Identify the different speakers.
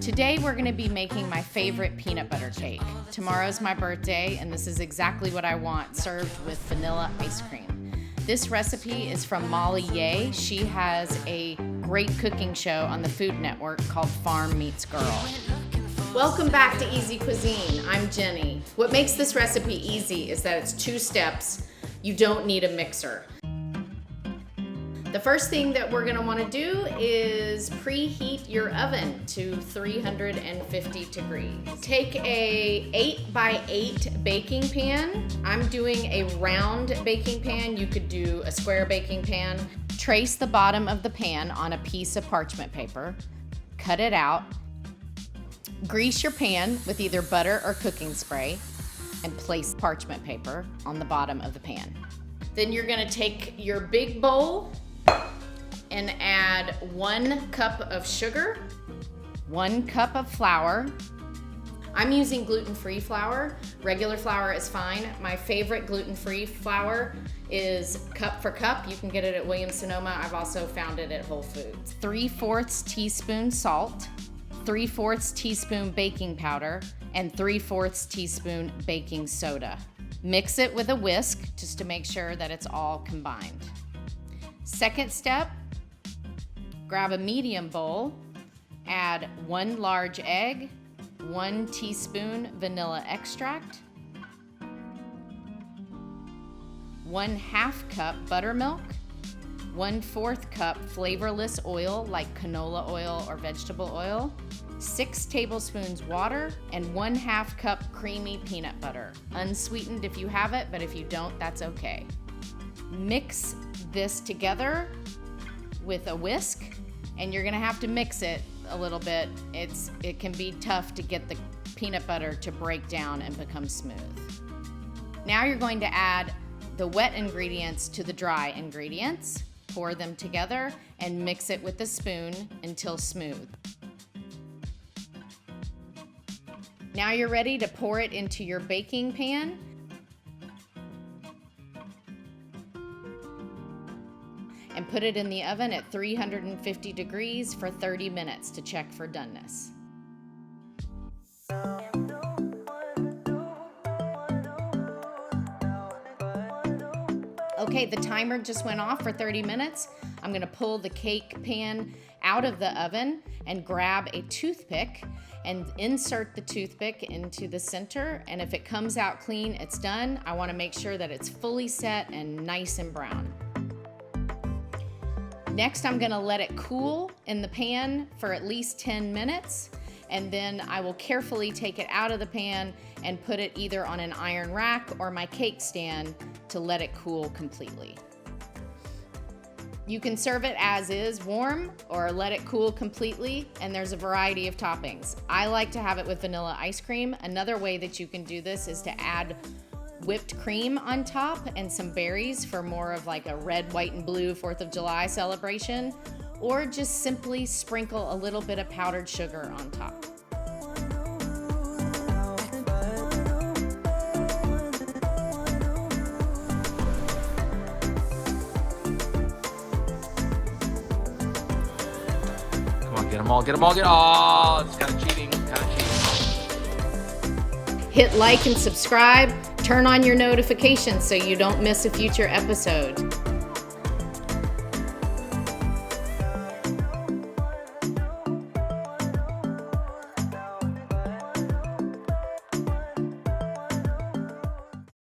Speaker 1: Today we're going to be making my favorite peanut butter cake. Tomorrow's my birthday, and this is exactly what I want, served with vanilla ice cream. This recipe is from Molly Yeh. She has a great cooking show on the Food Network called Farm Meets Girl. Welcome back to Easy Cuisine. I'm Jenny. What makes this recipe easy is that it's 2 steps. You don't need a mixer. The first thing that we're gonna wanna do is preheat your oven to 350 degrees. Take a 8x8 baking pan. I'm doing a round baking pan. You could do a square baking pan. Trace the bottom of the pan on a piece of parchment paper. Cut it out. Grease your pan with either butter or cooking spray and place parchment paper on the bottom of the pan. Then you're gonna take your big bowl and add 1 cup of sugar, 1 cup of flour. I'm using gluten-free flour. Regular flour is fine. My favorite gluten-free flour is cup for cup. You can get it at Williams-Sonoma. I've also found it at Whole Foods. 3/4 teaspoon salt, 3/4 teaspoon baking powder, and 3/4 teaspoon baking soda. Mix it with a whisk just to make sure that it's all combined. Second step, grab a medium bowl, add 1 large egg, 1 teaspoon vanilla extract, 1/2 cup buttermilk, 1/4 cup flavorless oil like canola oil or vegetable oil, 6 tablespoons water, and 1/2 cup creamy peanut butter. Unsweetened if you have it, but if you don't, that's okay. Mix this together with a whisk, and you're gonna have to mix it a little bit. It can be tough to get the peanut butter to break down and become smooth. Now you're going to add the wet ingredients to the dry ingredients, pour them together, and mix it with a spoon until smooth. Now you're ready to pour it into your baking pan. And put it in the oven at 350 degrees for 30 minutes to check for doneness. Okay, the timer just went off for 30 minutes. I'm gonna pull the cake pan out of the oven and grab a toothpick and insert the toothpick into the center. And if it comes out clean, it's done. I wanna make sure that it's fully set and nice and brown. Next, I'm gonna let it cool in the pan for at least 10 minutes, and then I will carefully take it out of the pan and put it either on an iron rack or my cake stand to let it cool completely. You can serve it as is, warm, or let it cool completely, and there's a variety of toppings. I like to have it with vanilla ice cream. Another way that you can do this is to add whipped cream on top and some berries for more of like a red, white, and blue 4th of July celebration, or just simply sprinkle a little bit of powdered sugar on top.
Speaker 2: Come on, get them all, get them all, oh, it's kind of cheating,
Speaker 1: Hit like and subscribe. Turn on your notifications so you don't miss a future episode.